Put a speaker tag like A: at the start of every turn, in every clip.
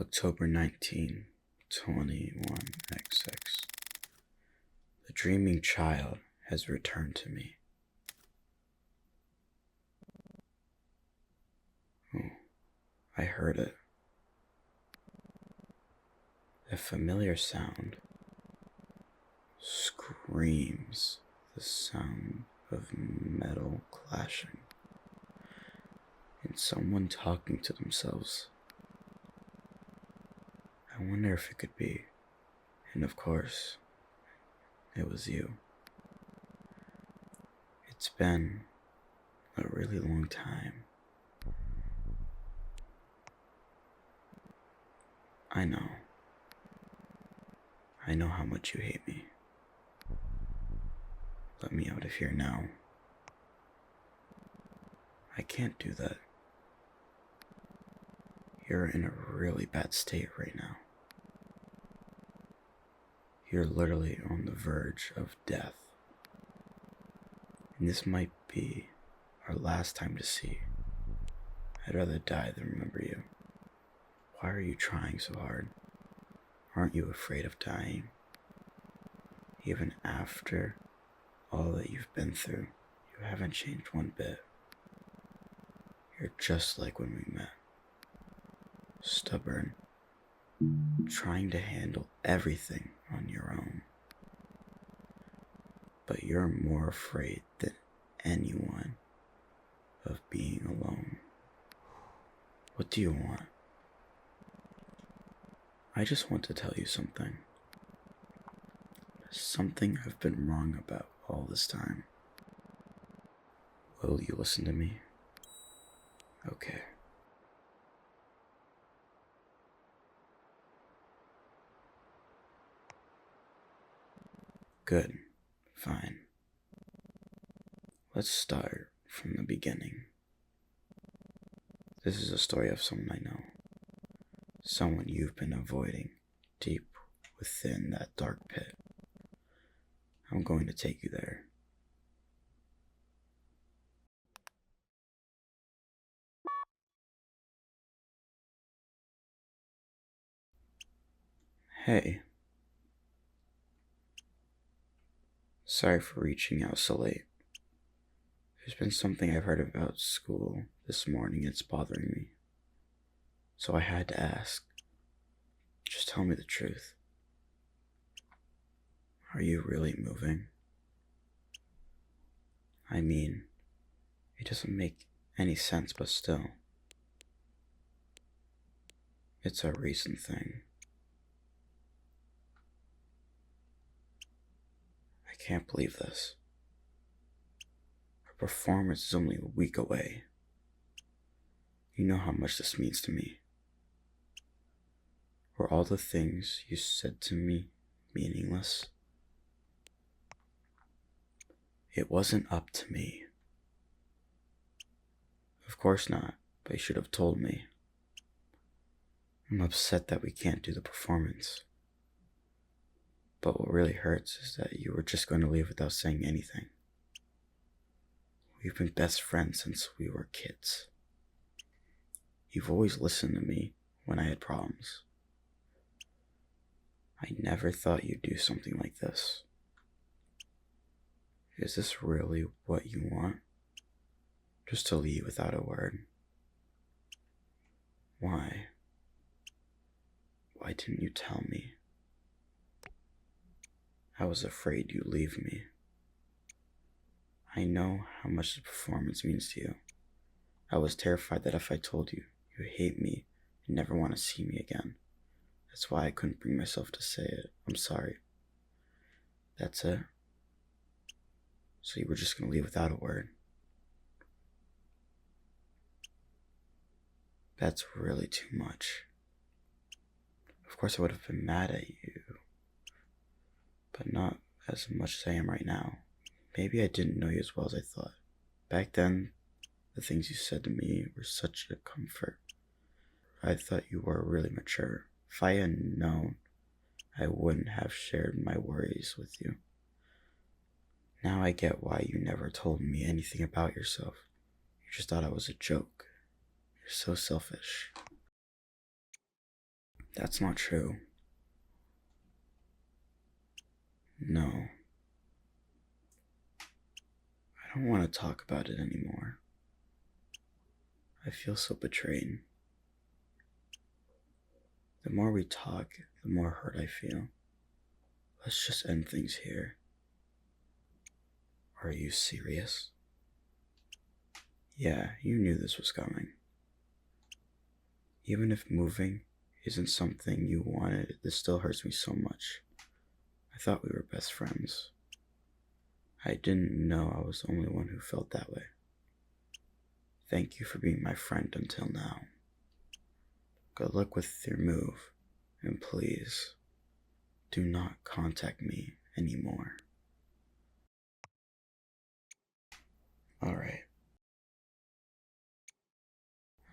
A: October 19, 21XX. The dreaming child has returned to me. Oh, I heard it. A familiar sound screams the sound of metal clashing and someone talking to themselves. I wonder if it could be, and of course, it was you. It's been a really long time. I know. I know how much you hate me. Let me out of here now. I can't do that. You're in a really bad state right now. You're literally on the verge of death. And this might be our last time to see. I'd rather die than remember you. Why are you trying so hard? Aren't you afraid of dying? Even after all that you've been through, you haven't changed one bit. You're just like when we met. Stubborn, trying to handle everything on your own. But you're more afraid than anyone of being alone. What do you want? I just want to tell you something. Something I've been wrong about all this time. Will you listen to me? Okay. Good. Fine. Let's start from the beginning. This is a story of someone I know. Someone you've been avoiding deep within that dark pit. I'm going to take you there. Hey. Sorry for reaching out so late. There's been something I've heard about school this morning. It's bothering me. So I had to ask. Just tell me the truth. Are you really moving? I mean, it doesn't make any sense, but still. It's a recent thing. I can't believe this. Our performance is only a week away. You know how much this means to me. Were all the things you said to me meaningless? It wasn't up to me. Of course not, but you should have told me. I'm upset that we can't do the performance. But what really hurts is that you were just going to leave without saying anything. We've been best friends since we were kids. You've always listened to me when I had problems. I never thought you'd do something like this. Is this really what you want? Just to leave without a word? Why? Why didn't you tell me? I was afraid you'd leave me. I know how much the performance means to you. I was terrified that if I told you you hate me and never want to see me again. That's why I couldn't bring myself to say it. I'm sorry. That's it. So you were just going to leave without a word. That's really too much. Of course I would have been mad at you, but not as much as I am right now. Maybe I didn't know you as well as I thought. Back then, the things you said to me were such a comfort. I thought you were really mature. If I had known, I wouldn't have shared my worries with you. Now I get why you never told me anything about yourself. You just thought I was a joke. You're so selfish. That's not true. No. I don't want to talk about it anymore. I feel so betrayed. The more we talk, the more hurt I feel. Let's just end things here. Are you serious? Yeah, you knew this was coming. Even if moving isn't something you wanted, this still hurts me so much. I thought we were best friends. I didn't know I was the only one who felt that way. Thank you for being my friend until now. Good luck with your move, and please, do not contact me anymore. Alright.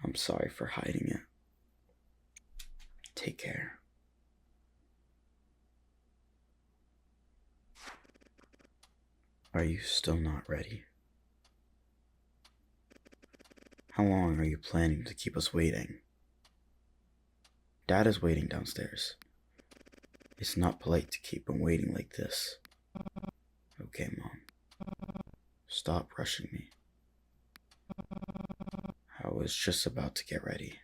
A: I'm sorry for hiding it. Take care. Are you still not ready? How long are you planning to keep us waiting? Dad is waiting downstairs. It's not polite to keep him waiting like this. Okay, Mom. Stop rushing me. I was just about to get ready.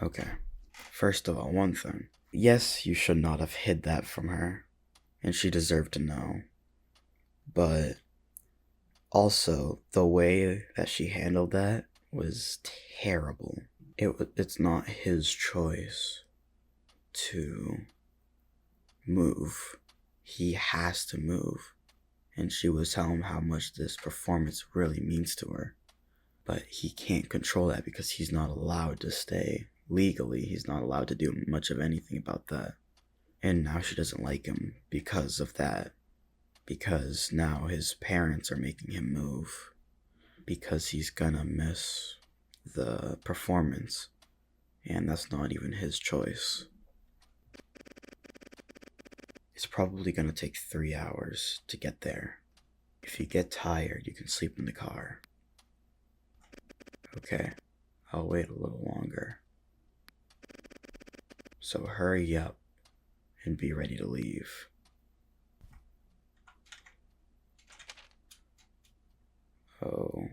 A: Okay. First of all, one thing. Yes, you should not have hid that from her, and she deserved to know. But also, the way that she handled that was terrible. It's not his choice to move. He has to move. And she was telling him how much this performance really means to her. But he can't control that because he's not allowed to stay. Legally, he's not allowed to do much of anything about that. And now she doesn't like him because of that. Because now his parents are making him move. Because he's gonna miss the performance. And that's not even his choice. It's probably gonna take 3 hours to get there. If you get tired, you can sleep in the car. Okay, I'll wait a little longer. So hurry up and be ready to leave. Oh,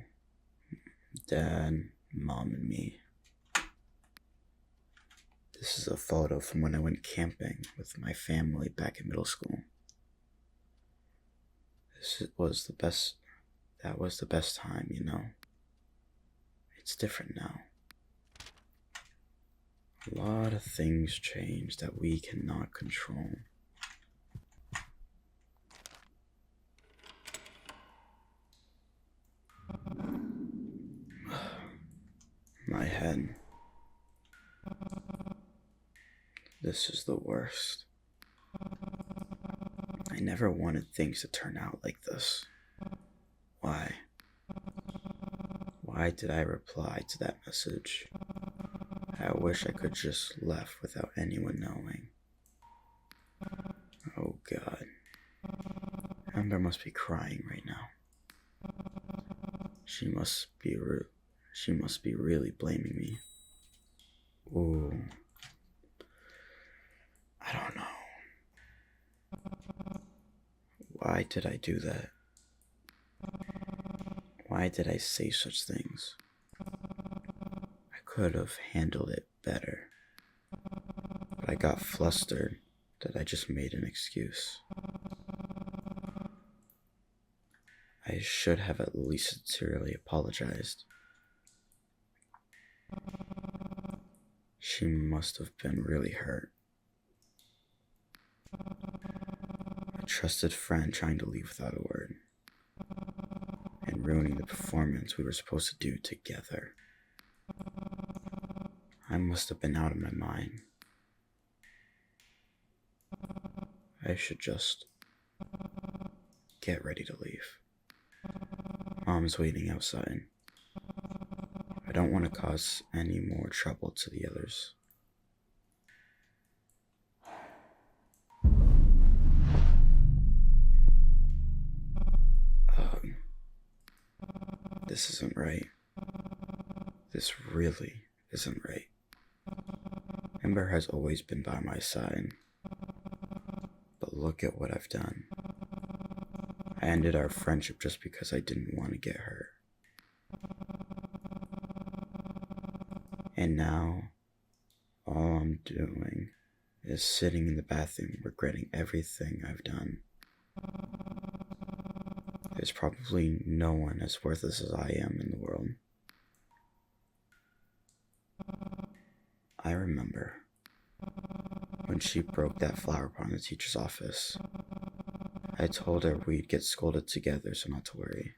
A: Dad, Mom, and me. This is a photo from when I went camping with my family back in middle school. That was the best time, you know. It's different now. A lot of things change that we cannot control. My head. This is the worst. I never wanted things to turn out like this. Why? Why did I reply to that message? I wish I could just left without anyone knowing. Oh God. Amber must be crying right now. She must be really blaming me. Ooh. I don't know. Why did I do that? Why did I say such things? I could have handled it better. But I got flustered that I just made an excuse. I should have at least sincerely apologized. She must have been really hurt. A trusted friend trying to leave without a word. And ruining the performance we were supposed to do together. I must have been out of my mind. I should just get ready to leave. Mom's waiting outside. I don't want to cause any more trouble to the others. This isn't right. This really isn't right. Ember has always been by my side, but look at what I've done. I ended our friendship just because I didn't want to get hurt. And now, all I'm doing is sitting in the bathroom regretting everything I've done. There's probably no one as worthless as I am in the world. I remember when she broke that flower pot in the teacher's office. I told her we'd get scolded together, so not to worry.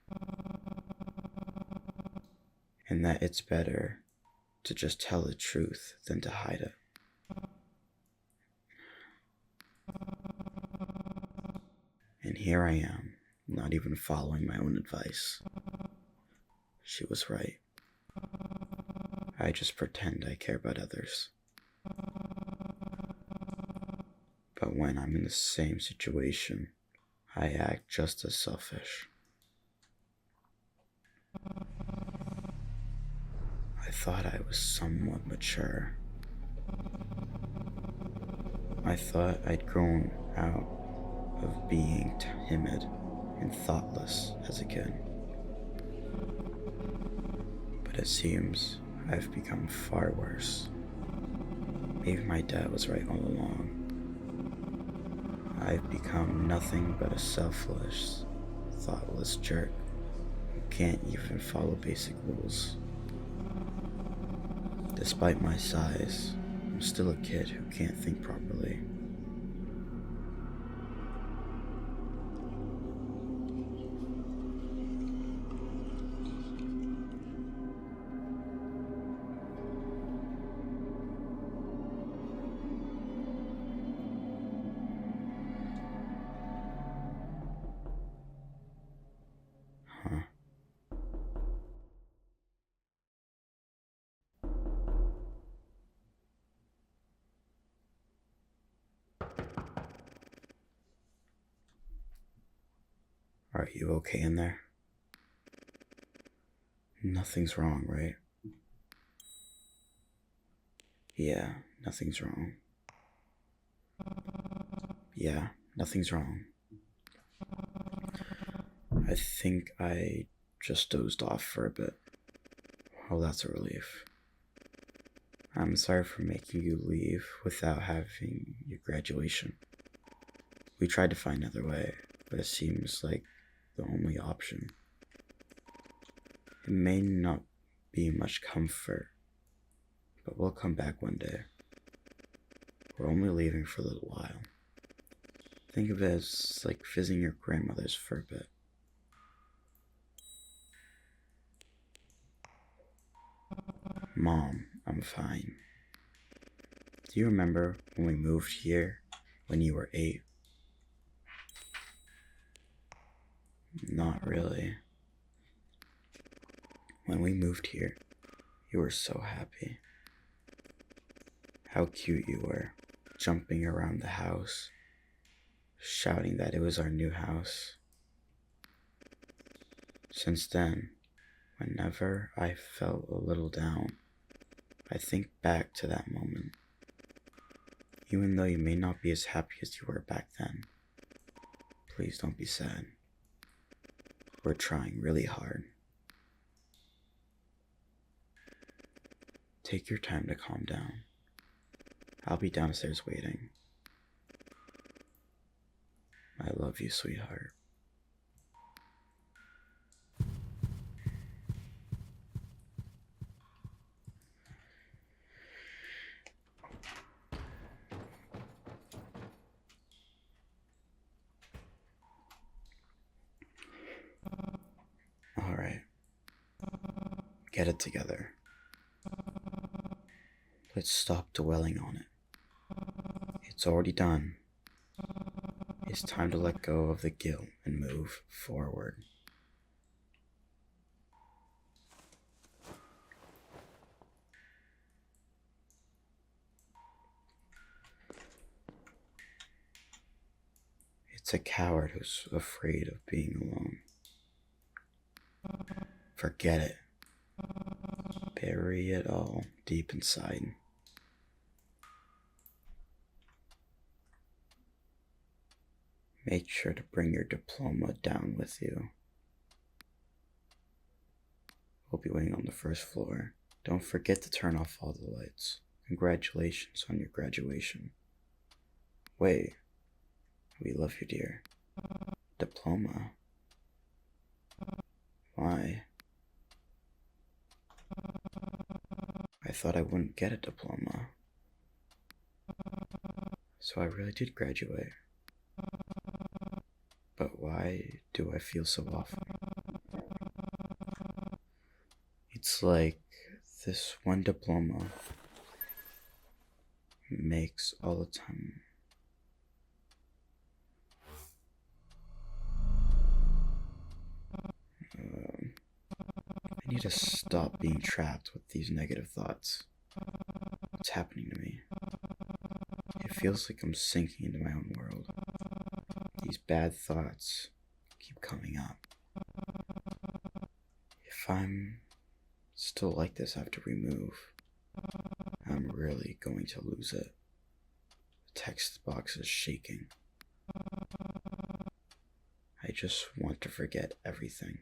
A: And that it's better to just tell the truth than to hide it. And here I am, not even following my own advice. She was right. I just pretend I care about others. But when I'm in the same situation, I act just as selfish. I thought I was somewhat mature. I thought I'd grown out of being timid and thoughtless as a kid. But it seems I've become far worse. Maybe my dad was right all along. I've become nothing but a selfless, thoughtless jerk who can't even follow basic rules. Despite my size, I'm still a kid who can't think properly. Huh? Are you okay in there? Nothing's wrong, right? Yeah, nothing's wrong. Yeah, nothing's wrong. I think I just dozed off for a bit. Oh, that's a relief. I'm sorry for making you leave without having your graduation. We tried to find another way, but it seems like the only option. It may not be much comfort, but we'll come back one day. We're only leaving for a little while. Think of it as like visiting your grandmother's for a bit. Mom, I'm fine. Do you remember when we moved here when you were 8? Not really. When we moved here, you were so happy. How cute you were, jumping around the house, shouting that it was our new house. Since then, whenever I felt a little down, I think back to that moment. Even though you may not be as happy as you were back then, please don't be sad. We're trying really hard. Take your time to calm down. I'll be downstairs waiting. I love you, sweetheart. All right. Get it together. Let's stop dwelling on it. It's already done. It's time to let go of the guilt and move forward. It's a coward who's afraid of being alone. Forget it. bury it all deep inside. Make sure to bring your diploma down with you. We'll be waiting on the first floor. Don't forget to turn off all the lights. Congratulations on your graduation. Wait, we love you, dear. Diploma? Why? I thought I wouldn't get a diploma. So I really did graduate. But why do I feel so awful? It's like this one diploma makes all the time. I need to stop being trapped with these negative thoughts. What's happening to me? It feels like I'm sinking into my own world. These bad thoughts keep coming up. If I'm still like this after we move, I'm really going to lose it. The text box is shaking. I just want to forget everything.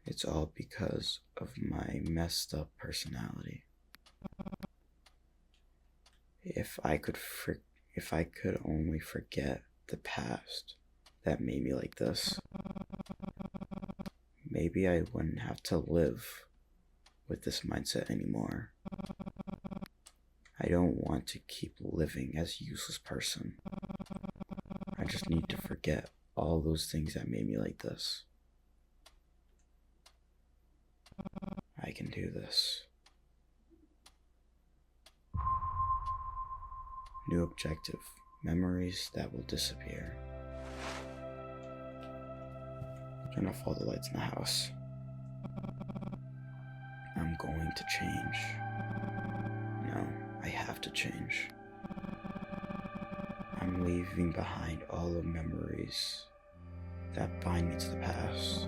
A: It's all because of my messed up personality. If I could only forget the past that made me like this, maybe I wouldn't have to live with this mindset anymore. I don't want to keep living as a useless person. I just need to forget all those things that made me like this. I can do this. New objective. Memories that will disappear. Turn off all the lights in the house. I'm going to change. No, I have to change. I'm leaving behind all the memories that bind me to the past.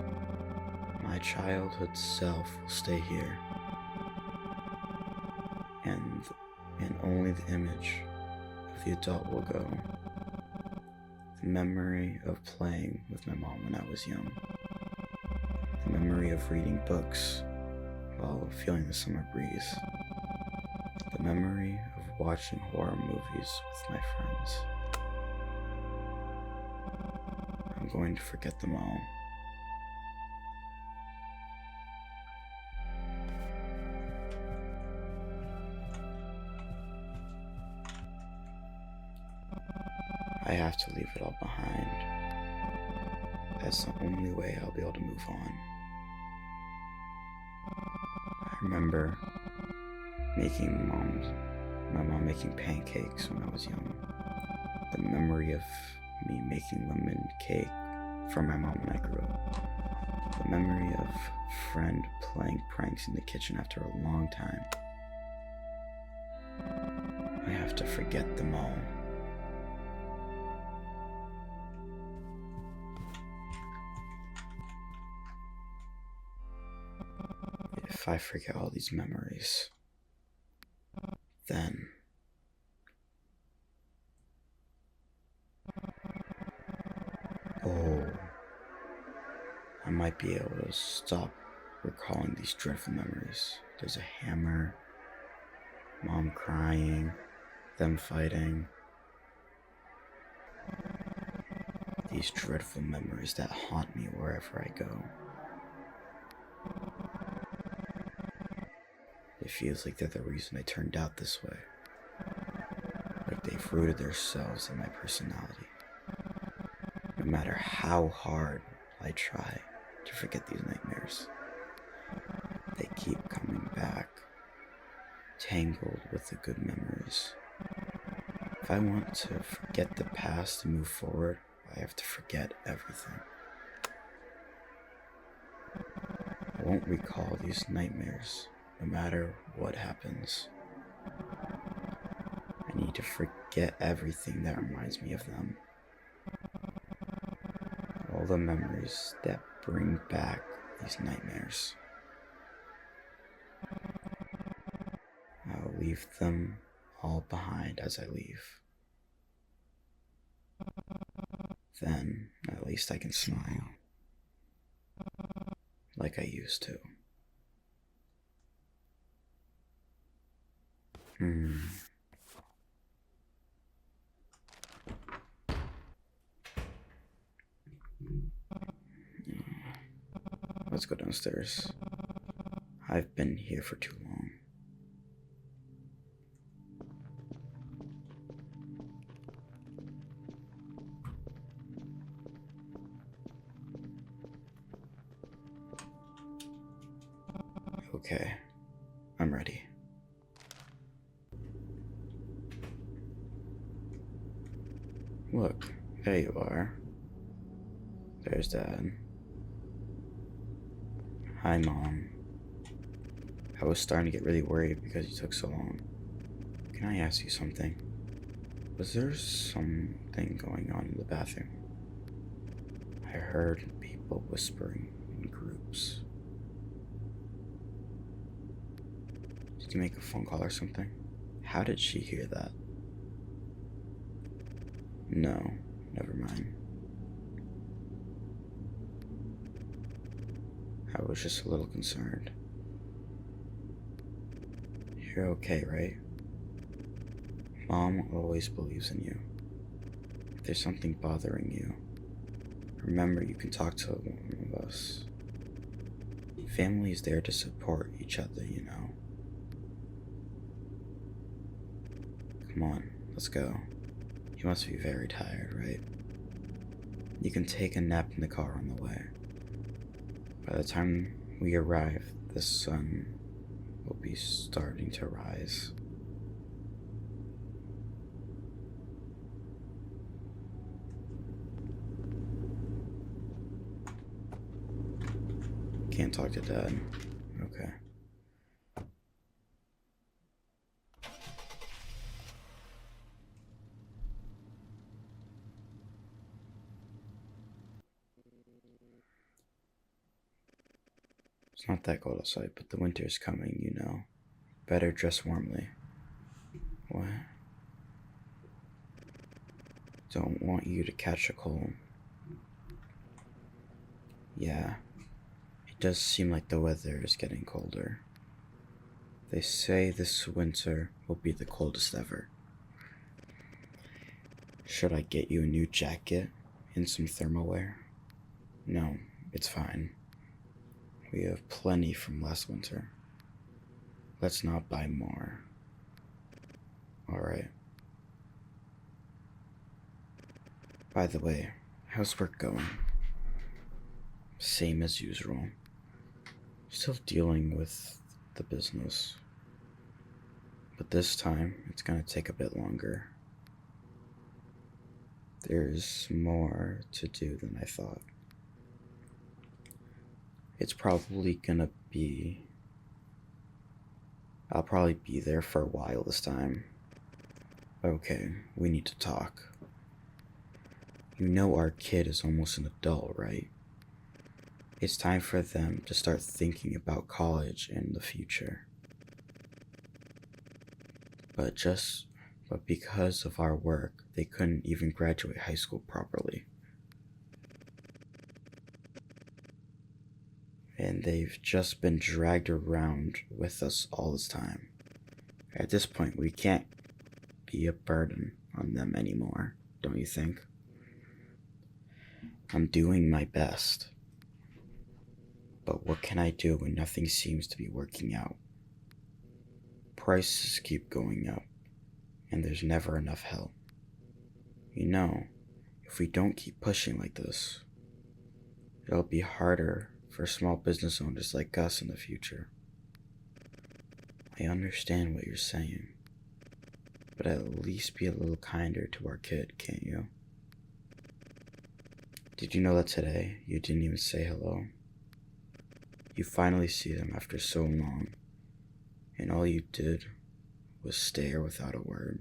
A: My childhood self will stay here. And only the image of the adult will go. The memory of playing with my mom when I was young. The memory of reading books while feeling the summer breeze. The memory of watching horror movies with my friends. I'm going to forget them all. I have to leave it all behind. That's the only way I'll be able to move on. I remember my mom making pancakes when I was young. The memory of me making lemon cake for my mom when I grew up. The memory of a friend playing pranks in the kitchen after a long time. I have to forget them all. If I forget all these memories, then I might be able to stop recalling these dreadful memories. There's a hammer, mom crying, them fighting. These dreadful memories that haunt me wherever I go. It feels like they're the reason I turned out this way. Like they've rooted themselves in my personality. No matter how hard I try to forget these nightmares, they keep coming back, tangled with the good memories. If I want to forget the past and move forward, I have to forget everything. I won't recall these nightmares, no matter what happens. I need to forget everything that reminds me of them. All the memories that bring back these nightmares. leave them all behind as I leave. Then, at least I can smile. Like I used to. Let's go downstairs. I've been here for too long. Okay, I'm ready. Look, there you are. There's Dad. Hi, Mom. I was starting to get really worried because you took so long. Can I ask you something? Was there something going on in the bathroom? I heard people whispering in groups. Did you make a phone call or something? How did she hear that? No, never mind. I was just a little concerned. You're okay, right? Mom always believes in you. If there's something bothering you, remember you can talk to one of us. Family is there to support each other, you know. Come on, let's go. You must be very tired, right? You can take a nap in the car on the way. By the time we arrive, the sun will be starting to rise. Can't talk to Dad. Okay. It's not that cold outside, but the winter is coming, you know. Better dress warmly. What? Don't want you to catch a cold. Yeah, it does seem like the weather is getting colder. They say this winter will be the coldest ever. Should I get you a new jacket and some thermal wear? No, it's fine. We have plenty from last winter. Let's not buy more. Alright. By the way, how's work going? Same as usual. Still dealing with the business. But this time, it's gonna take a bit longer. There's more to do than I thought. It's probably gonna be... I'll probably be there for a while this time. Okay, we need to talk. You know our kid is almost an adult, right? It's time for them to start thinking about college and the future. But because of our work, they couldn't even graduate high school properly. And they've just been dragged around with us all this time. At this point, we can't be a burden on them anymore, don't you think? I'm doing my best. But what can I do when nothing seems to be working out? Prices keep going up, and there's never enough help. You know, if we don't keep pushing like this, it'll be harder for small business owners like us in the future. I understand what you're saying, but at least be a little kinder to our kid, can't you? Did you know that today you didn't even say hello? You finally see them after so long, and all you did was stare without a word.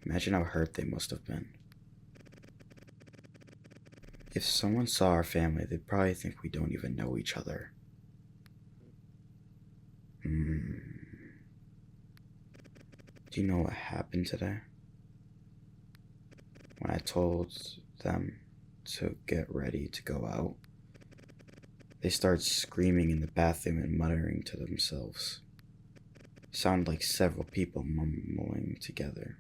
A: Imagine how hurt they must have been. If someone saw our family, they'd probably think we don't even know each other. Do you know what happened today? When I told them to get ready to go out, they started screaming in the bathroom and muttering to themselves. It sounded like several people mumbling together.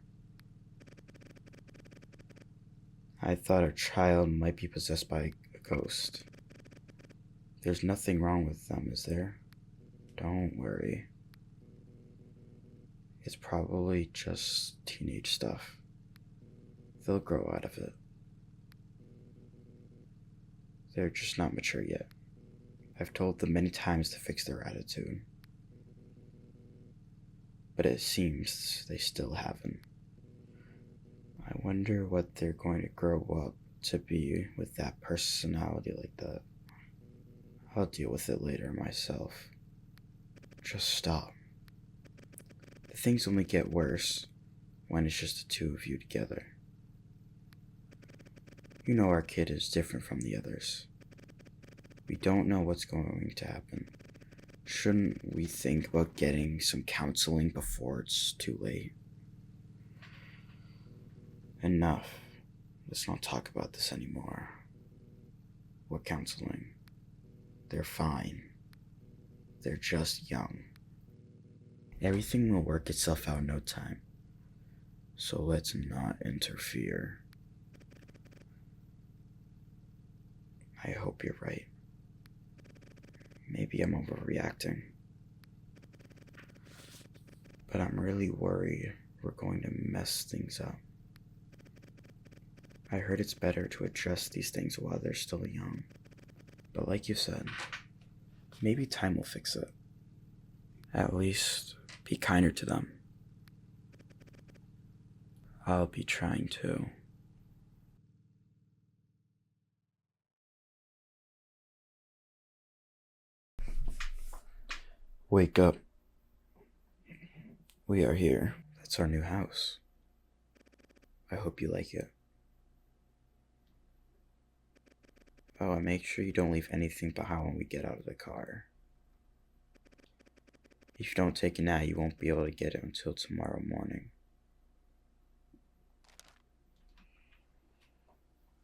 A: I thought our child might be possessed by a ghost. There's nothing wrong with them, is there? Don't worry. It's probably just teenage stuff. They'll grow out of it. They're just not mature yet. I've told them many times to fix their attitude. But it seems they still haven't. I wonder what they're going to grow up to be with that personality like that. I'll deal with it later myself. Just stop. The things only get worse when it's just the two of you together. You know our kid is different from the others. We don't know what's going to happen. Shouldn't we think about getting some counseling before it's too late? Enough. Let's not talk about this anymore. What counseling? They're fine. They're just young. Everything will work itself out in no time. So let's not interfere. I hope you're right. Maybe I'm overreacting. But I'm really worried we're going to mess things up. I heard it's better to address these things while they're still young. But like you said, maybe time will fix it. At least be kinder to them. I'll be trying to. Wake up. We are here. That's our new house. I hope you like it. Oh, and make sure you don't leave anything behind when we get out of the car. If you don't take it now, you won't be able to get it until tomorrow morning.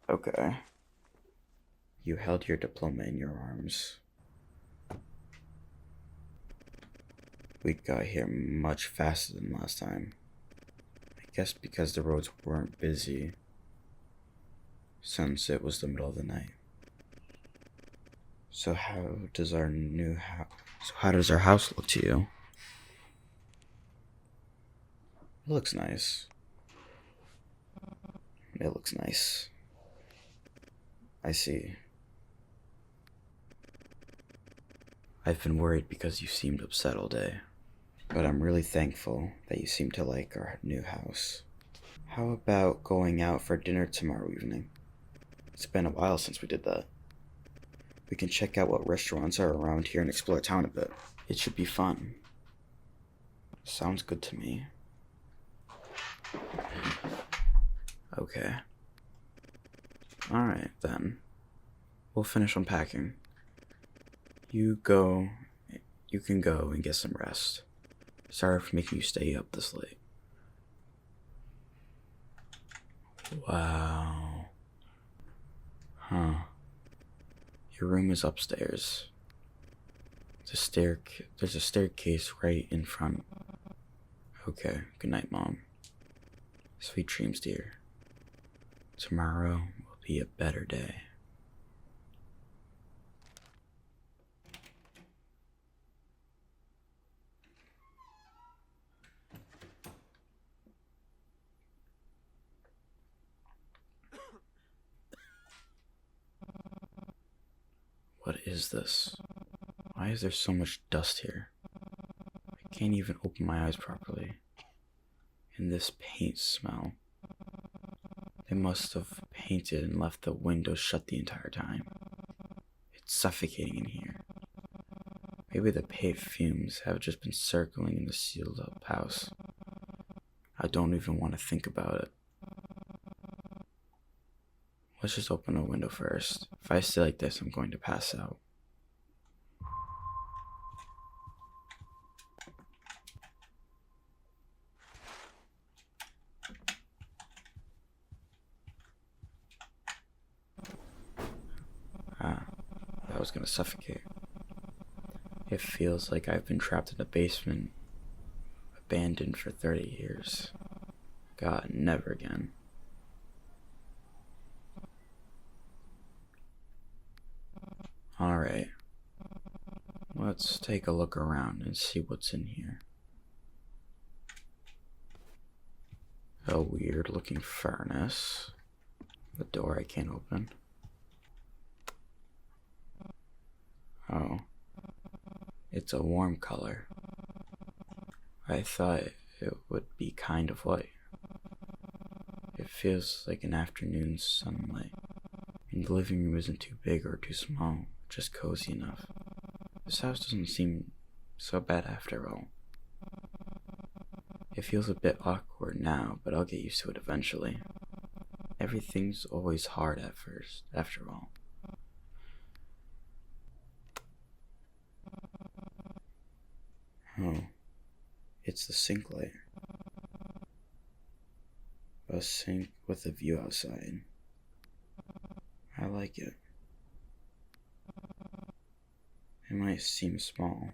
A: Okay. You held your diploma in your arms. We got here much faster than last time. I guess because the roads weren't busy, since it was the middle of the night. So how does our house look to you? It looks nice. It looks nice. I see. I've been worried because you seemed upset all day. But I'm really thankful that you seem to like our new house. How about going out for dinner tomorrow evening? It's been a while since we did that. We can check out what restaurants are around here and explore town a bit. It should be fun. Sounds good to me. Okay. Alright, then. We'll finish unpacking. You can go and get some rest. Sorry for making you stay up this late. Wow. Huh. Your room is upstairs. There's a staircase right in front. Okay, good night, Mom. Sweet dreams, dear. Tomorrow will be a better day. What is this? Why is there so much dust here? I can't even open my eyes properly. And this paint smell. They must have painted and left the windows shut the entire time. It's suffocating in here. Maybe the paint fumes have just been circling in the sealed up house. I don't even want to think about it. Let's just open a window first. If I stay like this, I'm going to pass out. was gonna suffocate. It feels like I've been trapped in a basement, abandoned for 30 years. God, never again. Alright, let's take a look around and see what's in here. A weird looking furnace. The door I can't open. Oh, it's a warm color. I thought it would be kind of light. It feels like an afternoon sunlight. And the living room isn't too big or too small, just cozy enough. This house doesn't seem so bad after all. It feels a bit awkward now, but I'll get used to it eventually. Everything's always hard at first, after all. Oh, it's the sink light. A sink with a view outside. I like it. It might seem small,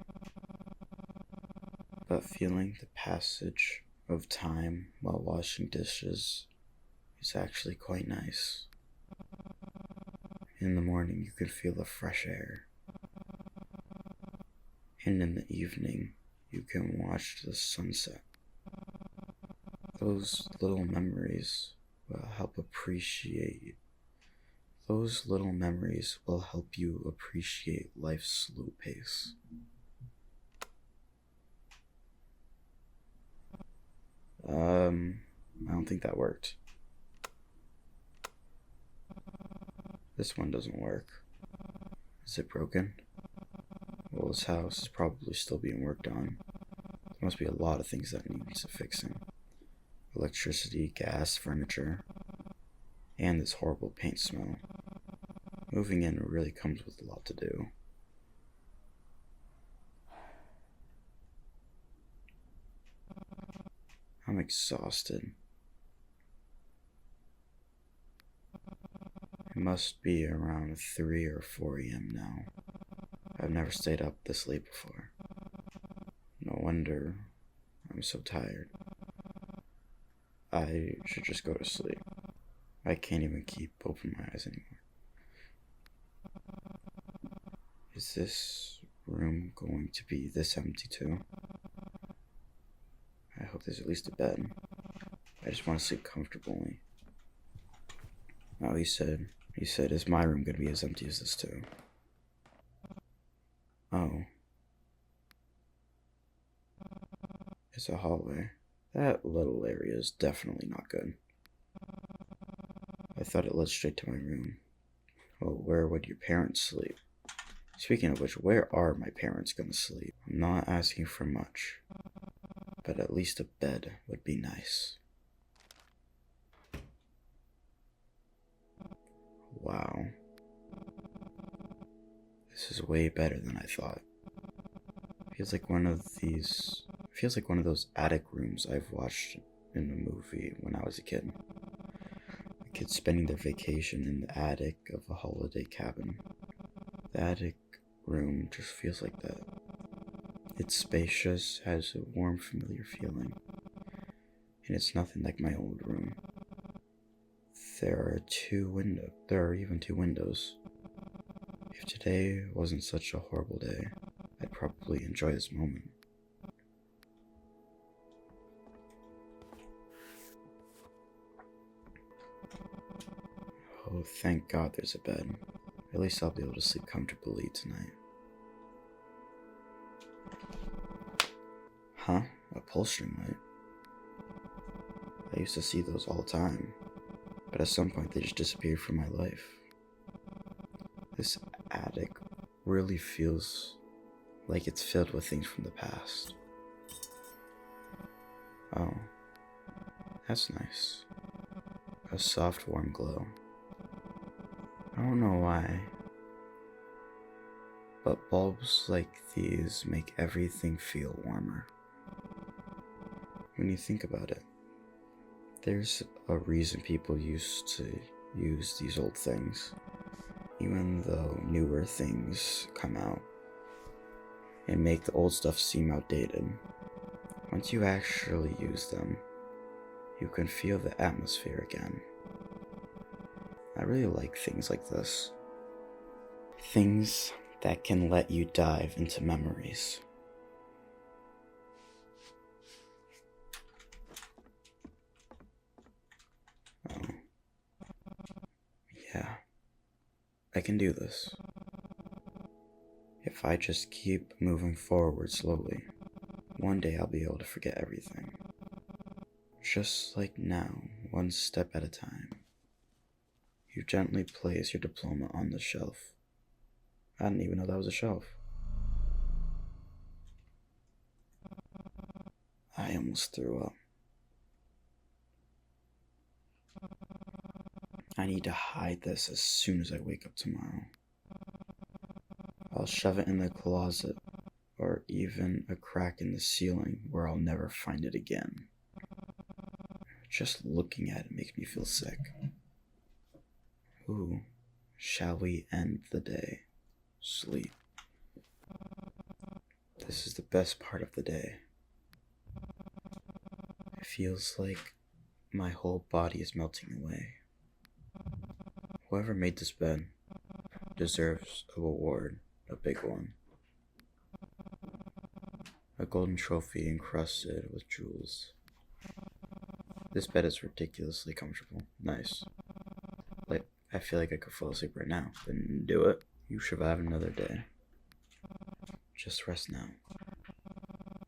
A: but feeling the passage of time while washing dishes is actually quite nice. In the morning, you can feel the fresh air, and in the evening, you can watch the sunset. Those little memories will help you appreciate life's slow pace. I don't think that worked. This one doesn't work. Is it broken? Well, this house is probably still being worked on. There must be a lot of things that need fixing. Electricity, gas, furniture, and this horrible paint smell. Moving in really comes with a lot to do. I'm exhausted. It must be around 3 or 4 a.m. now. I've never stayed up this late before. No wonder I'm so tired. I should just go to sleep. I can't even keep open my eyes anymore. Is this room going to be this empty too? I hope there's at least a bed. I just want to sleep comfortably. Oh, he said, is my room going to be as empty as this too? Oh. It's a hallway. That little area is definitely not good. I thought it led straight to my room. Well, where would your parents sleep? Speaking of which, where are my parents gonna sleep? I'm not asking for much, but at least a bed would be nice. Wow. This is way better than I thought. Feels like one of those attic rooms I've watched in a movie when I was a kid. The kids spending their vacation in the attic of a holiday cabin. The attic room just feels like that. It's spacious, has a warm, familiar feeling, and it's nothing like my old room. There are even two windows. If today wasn't such a horrible day, I'd probably enjoy this moment. Oh, thank God there's a bed. At least I'll be able to sleep comfortably tonight. Huh? A pull string light? I used to see those all the time, but at some point they just disappeared from my life. This attic really feels like it's filled with things from the past. Oh, that's nice. A soft, warm glow. I don't know why, but bulbs like these make everything feel warmer. When you think about it, there's a reason people used to use these old things. even though newer things come out and make the old stuff seem outdated. Once you actually use them, you can feel the atmosphere again. I really like things like this. Things that can let you dive into memories. Oh, yeah, I can do this. If I just keep moving forward slowly, one day I'll be able to forget everything. Just like now, one step at a time. You gently place your diploma on the shelf. I didn't even know that was a shelf. I almost threw up. I need to hide this as soon as I wake up tomorrow. I'll shove it in the closet, or even a crack in the ceiling where I'll never find it again. Just looking at it makes me feel sick. Ooh, shall we end the day? Sleep. This is the best part of the day. It feels like my whole body is melting away. Whoever made this bed deserves a reward, a big one. A golden trophy encrusted with jewels. This bed is ridiculously comfortable. Nice. Like, I feel like I could fall asleep right now. Then do it. You survive another day. Just rest now.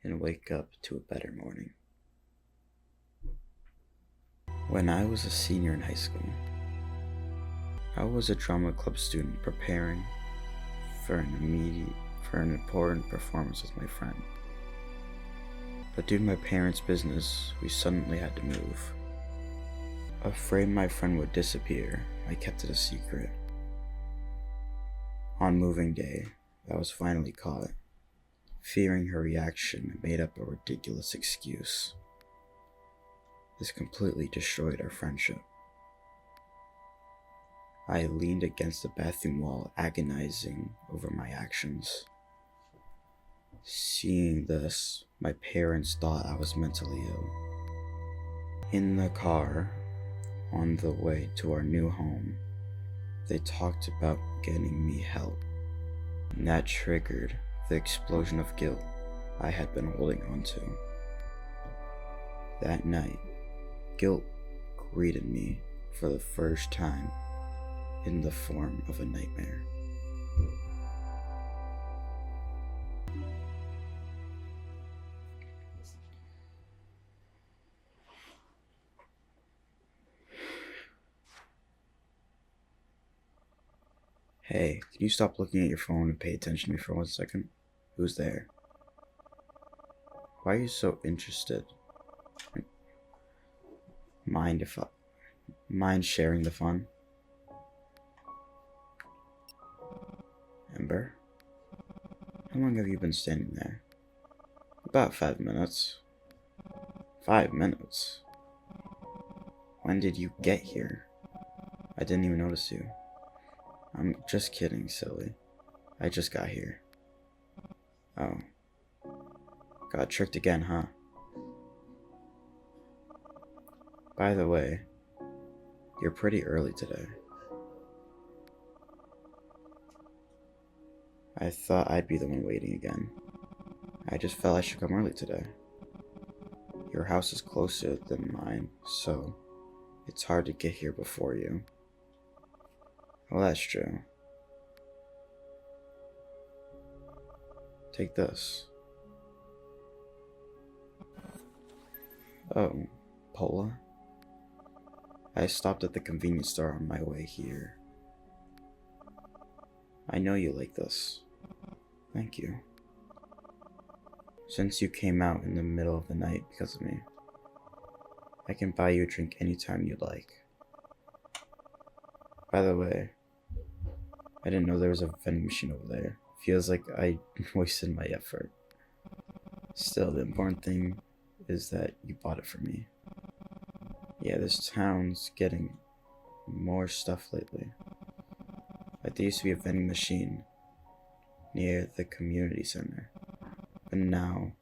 A: And wake up to a better morning. When I was a senior in high school, I was a drama club student preparing for an important performance with my friend. But due to my parents' business, we suddenly had to move. Afraid my friend would disappear, I kept it a secret. On moving day, I was finally caught. Fearing her reaction, I made up a ridiculous excuse. This completely destroyed our friendship. I leaned against the bathroom wall, agonizing over my actions. Seeing this, my parents thought I was mentally ill. In the car, on the way to our new home, they talked about getting me help, and that triggered the explosion of guilt I had been holding on to. That night, guilt greeted me for the first time in the form of a nightmare. Hey, can you stop looking at your phone and pay attention to me for 1 second? Who's there? Why are you so interested? Mind sharing the fun? Ember? How long have you been standing there? About 5 minutes. 5 minutes? When did you get here? I didn't even notice you. I'm just kidding, silly. I just got here. Oh. Got tricked again, huh? By the way, you're pretty early today. I thought I'd be the one waiting again. I just felt I should come early today. Your house is closer than mine, so it's hard to get here before you. Well, that's true. Take this. Oh, Pola? I stopped at the convenience store on my way here. I know you like this. Thank you. Since you came out in the middle of the night because of me, I can buy you a drink anytime you'd like. By the way, I didn't know there was a vending machine over there. Feels like I wasted my effort. Still, the important thing is that you bought it for me. Yeah, this town's getting more stuff lately. Like there used to be a vending machine near the community center, but now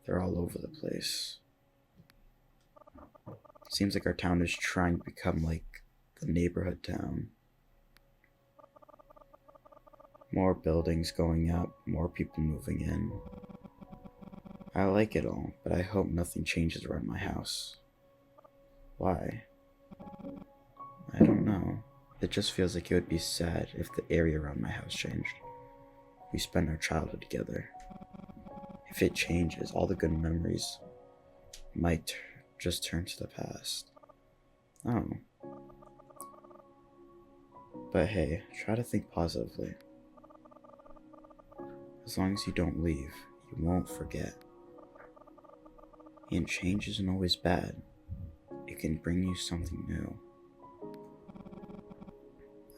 A: they're all over the place. Seems like our town is trying to become like the neighborhood town. More buildings going up, more people moving in. I like it all, but I hope nothing changes around my house. Why? I don't know. It just feels like it would be sad if the area around my house changed. We spent our childhood together. If it changes, all the good memories might just turn to the past. Oh. But hey, try to think positively. As long as you don't leave, you won't forget. And change isn't always bad. It can bring you something new.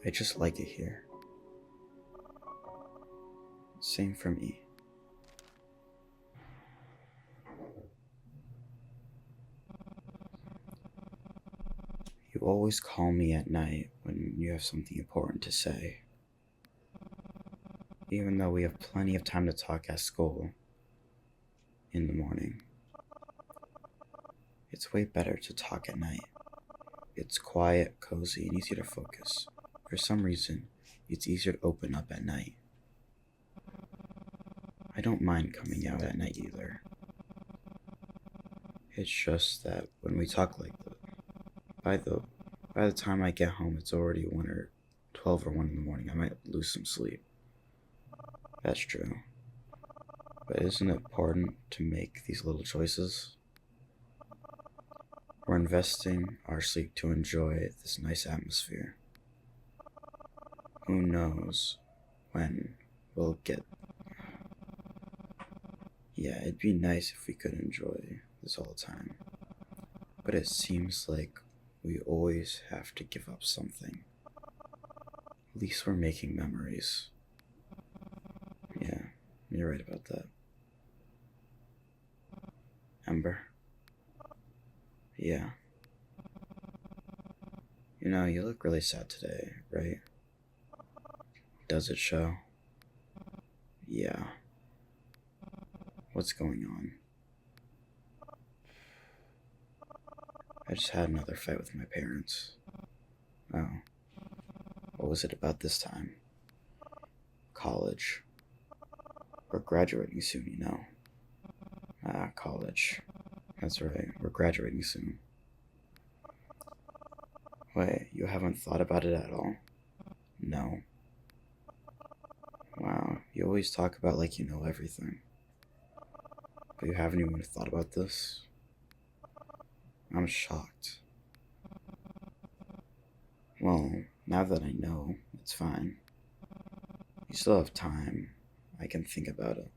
A: I just like it here. Same for me. You always call me at night when you have something important to say. Even though we have plenty of time to talk at school in the morning. It's way better to talk at night. It's quiet, cozy, and easy to focus. For some reason, it's easier to open up at night. I don't mind coming out at night either. It's just that when we talk like that, by the time I get home, it's already 1 or 12 or 1 in the morning. I might lose some sleep. That's true. But isn't it important to make these little choices? We're investing our sleep to enjoy this nice atmosphere. Who knows when we'll get. Yeah, it'd be nice if we could enjoy this all the time. But it seems like we always have to give up something. At least we're making memories. Yeah, you're right about that. Ember? Yeah. You know, you look really sad today, right? Does it show? Yeah. What's going on? I just had another fight with my parents. Oh. What was it about this time? College. We're graduating soon, you know. Ah, college. That's right, we're graduating soon. Wait, you haven't thought about it at all? No. Wow, you always talk about like you know everything. But you haven't even thought about this? I'm shocked. Well, now that I know, it's fine. You still have time. I can think about it.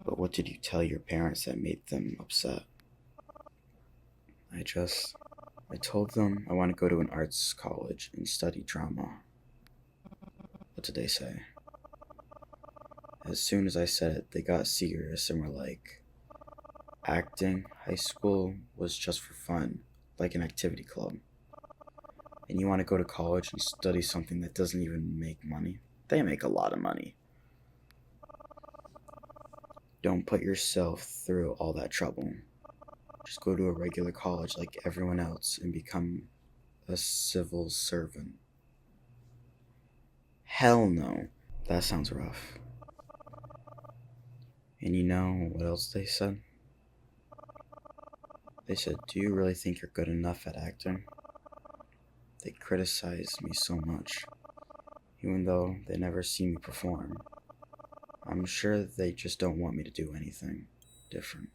A: But what did you tell your parents that made them upset? I told them I want to go to an arts college and study drama. What did they say? As soon as I said it, they got serious and were like, acting, high school was just for fun, like an activity club. And you want to go to college and study something that doesn't even make money? They make a lot of money. Don't put yourself through all that trouble. Just go to a regular college like everyone else and become a civil servant. Hell no. That sounds rough. And you know what else they said? They said, do you really think you're good enough at acting? They criticized me so much, even though they never see me perform. I'm sure they just don't want me to do anything different.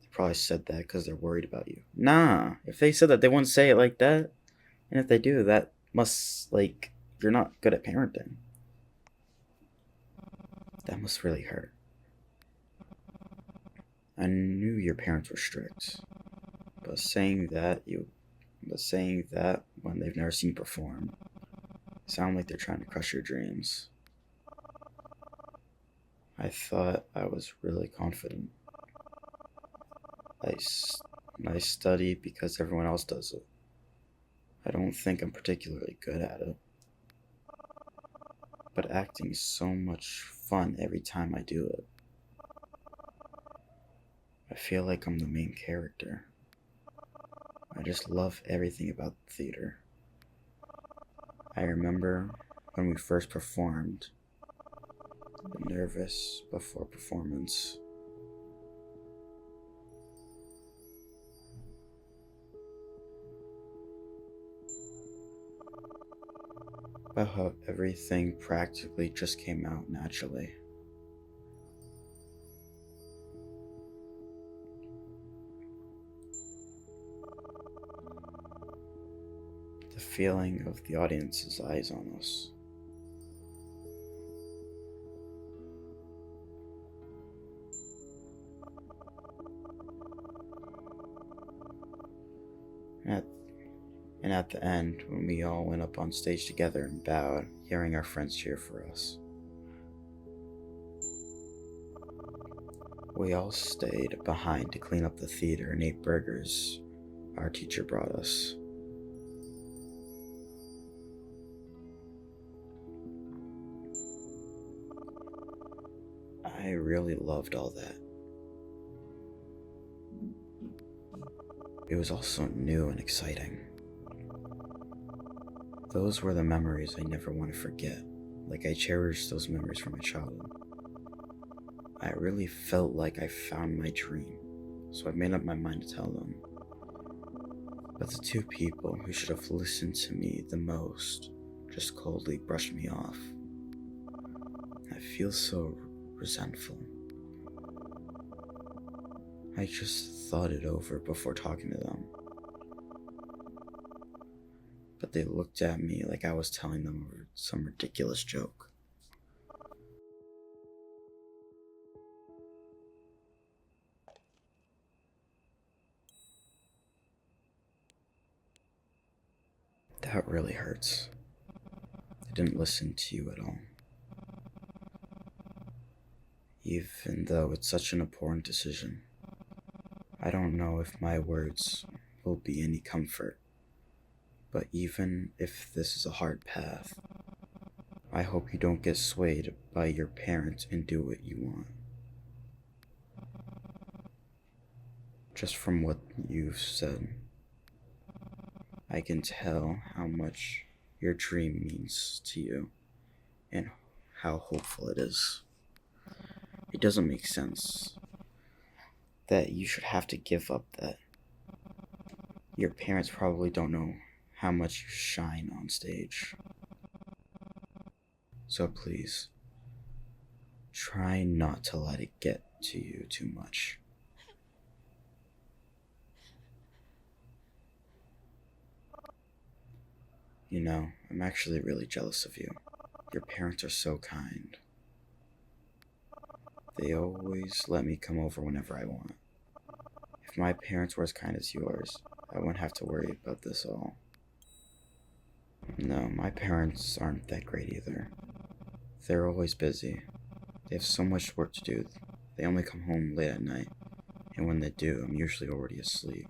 A: They probably said that because they're worried about you. Nah, if they said that, they wouldn't say it like that. And if they do, that must, like, you're not good at parenting. That must really hurt. I knew your parents were strict, but saying that when they've never seen you perform, sound like they're trying to crush your dreams. I thought I was really confident. I study because everyone else does it. I don't think I'm particularly good at it, but acting is so much fun every time I do it. I feel like I'm the main character. I just love everything about the theater. I remember when we first performed, the nervous before performance. About how everything practically just came out naturally. The feeling of the audience's eyes on us. At, and at the end, when we all went up on stage together and bowed, hearing our friends cheer for us. We all stayed behind to clean up the theater and ate burgers our teacher brought us. I really loved all that. It was also new and exciting. Those were the memories I never want to forget. Like I cherish those memories from my childhood. I really felt like I found my dream, so I made up my mind to tell them. But the two people who should have listened to me the most just coldly brushed me off. I feel so resentful. I just thought it over before talking to them. But they looked at me like I was telling them some ridiculous joke. That really hurts. I didn't listen to you at all. Even though it's such an important decision, I don't know if my words will be any comfort. But even if this is a hard path, I hope you don't get swayed by your parents and do what you want. Just from what you've said, I can tell how much your dream means to you and how hopeful it is. It doesn't make sense that you should have to give up that. Your parents probably don't know how much you shine on stage. So please, try not to let it get to you too much. You know, I'm actually really jealous of you. Your parents are so kind. They always let me come over whenever I want. If my parents were as kind as yours, I wouldn't have to worry about this all. No, my parents aren't that great either. They're always busy. They have so much work to do. They only come home late at night, and when they do, I'm usually already asleep.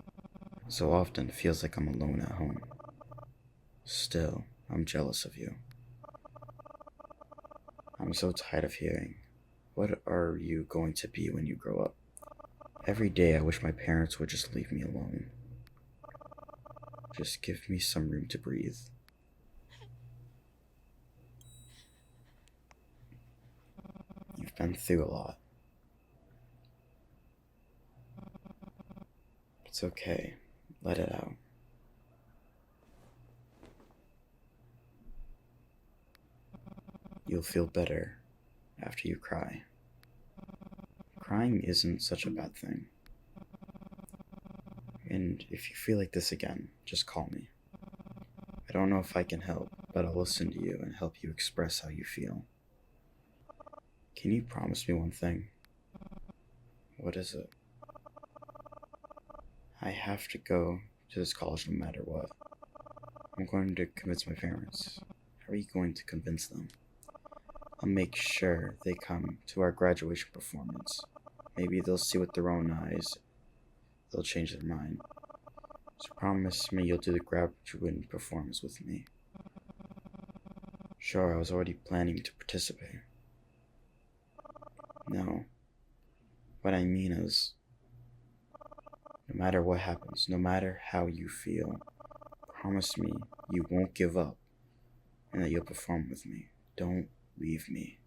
A: So often it feels like I'm alone at home. Still, I'm jealous of you. I'm so tired of hearing, what are you going to be when you grow up? Every day I wish my parents would just leave me alone. Just give me some room to breathe. You've been through a lot. It's okay. Let it out. You'll feel better after you cry. Crying isn't such a bad thing. And if you feel like this again, just call me. I don't know if I can help, but I'll listen to you and help you express how you feel. Can you promise me one thing? What is it? I have to go to this college no matter what. I'm going to convince my parents. How are you going to convince them? I'll make sure they come to our graduation performance. Maybe they'll see with their own eyes. They'll change their mind. So promise me you'll do the graduate performance with me. Sure, I was already planning to participate. No, what I mean is, no matter what happens, no matter how you feel, promise me you won't give up and that you'll perform with me. Don't leave me.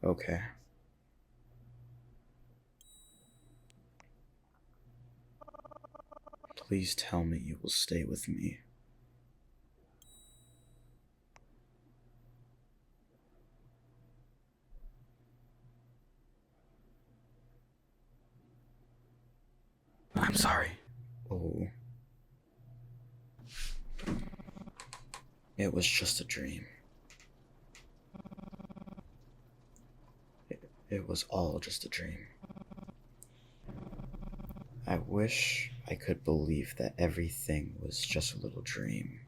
A: Okay. Please tell me you will stay with me. I'm sorry. Oh. It was just a dream. It was all just a dream. I wish I could believe that everything was just a little dream.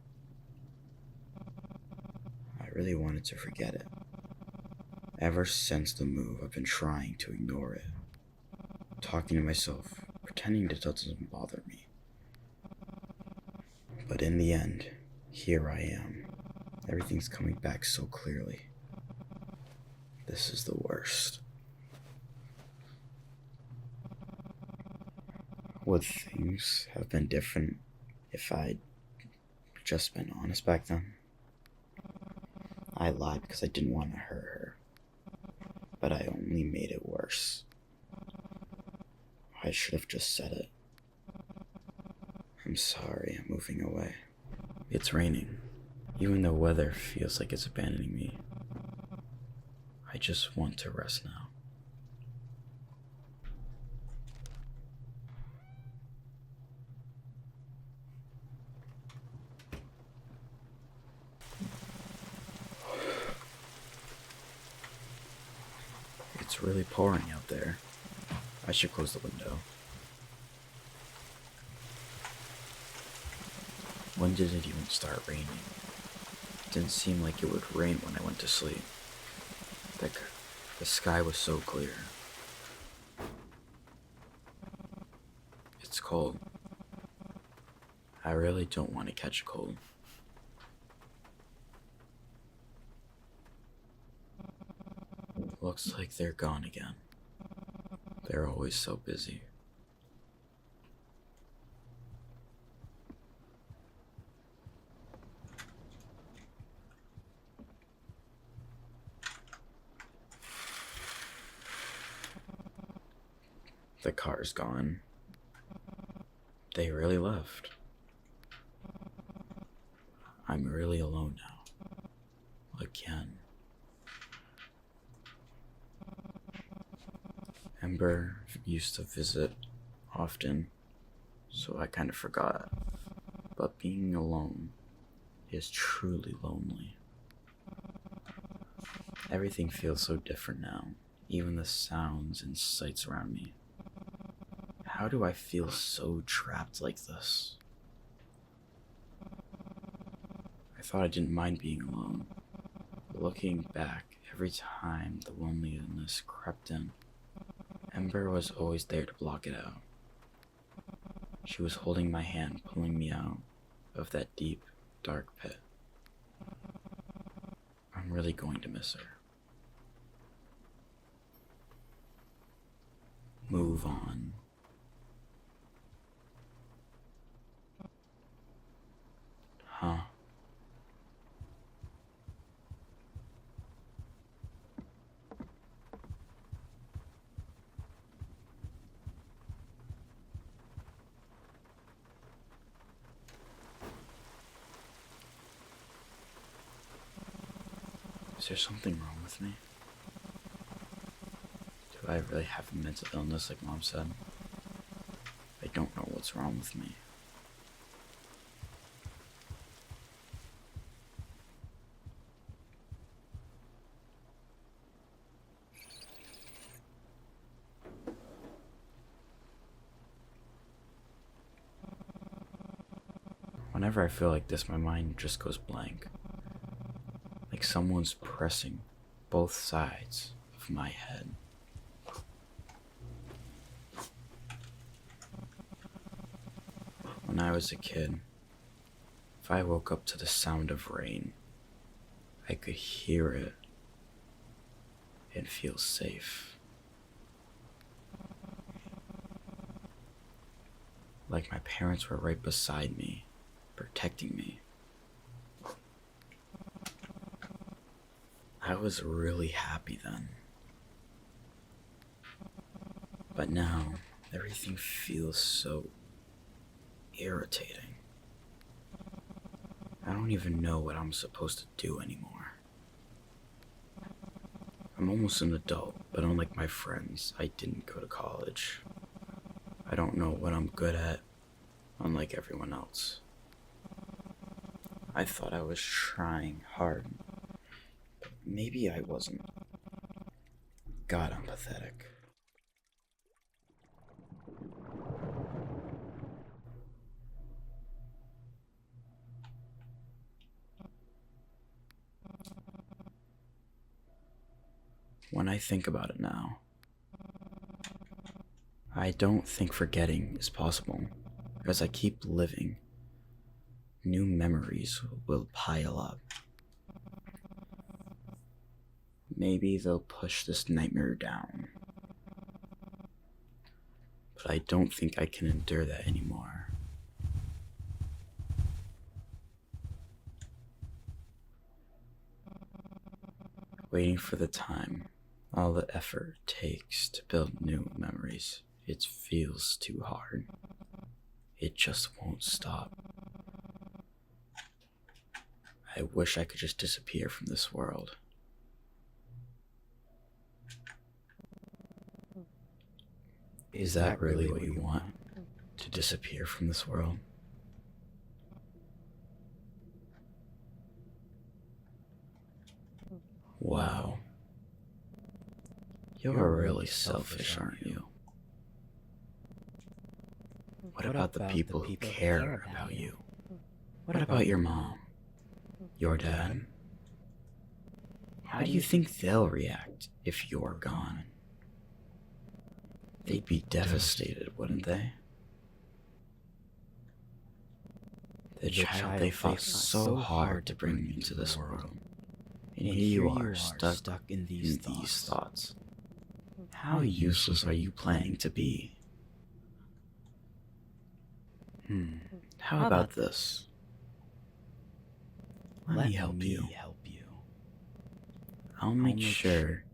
A: I really wanted to forget it. Ever since the move, I've been trying to ignore it. Talking to myself, pretending it doesn't bother me. But in the end, here I am. Everything's coming back so clearly. This is the worst. Would things have been different if I'd just been honest back then? I lied because I didn't want to hurt her, but I only made it worse. I should have just said it. I'm sorry, I'm moving away. It's raining. Even the weather feels like it's abandoning me. I just want to rest now. It's really pouring out there. I should close the window. When did it even start raining? It didn't seem like it would rain when I went to sleep. The sky was so clear. It's cold. I really don't want to catch a cold. Looks like they're gone again. They're always so busy. The car's gone. They really left. I'm really alone now. Again. Ember used to visit often, so I kind of forgot. But being alone is truly lonely. Everything feels so different now, even the sounds and sights around me. How do I feel so trapped like this? I thought I didn't mind being alone, but looking back, every time the loneliness crept in, Ember was always there to block it out. She was holding my hand, pulling me out of that deep, dark pit. I'm really going to miss her. Move on. Huh? Is there something wrong with me? Do I really have a mental illness like Mom said? I don't know what's wrong with me. Whenever I feel like this, my mind just goes blank. Like someone's both sides of my head. When I was a kid, if I woke up to the sound of rain, I could hear it and feel safe. Like my parents were right beside me, protecting me. I was really happy then. But now, everything feels so irritating. I don't even know what I'm supposed to do anymore. I'm almost an adult, but unlike my friends, I didn't go to college. I don't know what I'm good at, unlike everyone else. I thought I was trying hard, but maybe I wasn't. God, I'm pathetic. When I think about it now, I don't think forgetting is possible. As I keep living, new memories will pile up. Maybe they'll push this nightmare down. But I don't think I can endure that anymore. Waiting for the time, all the effort it takes to build new memories, it feels too hard. It just won't stop. I wish I could just disappear from this world. Is that really what you want? To disappear from this world? Wow. You're really selfish, aren't you? What about the people who care about you? What about your mom? Your dad? How do you think they'll react if you're gone? They'd be devastated, wouldn't they? The child they fought so hard to bring into this world. And here you are, stuck in these thoughts. How useless are you planning to be? How about this? Let me help you. I'll make sure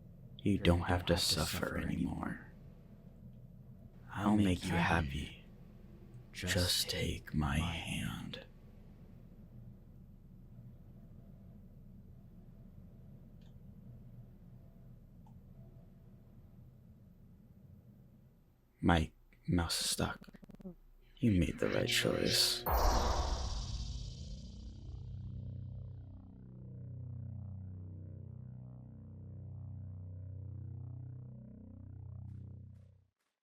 A: you don't have to suffer anymore. I'll make you happy. Just take my hand. My mouse is stuck. You made the right choice.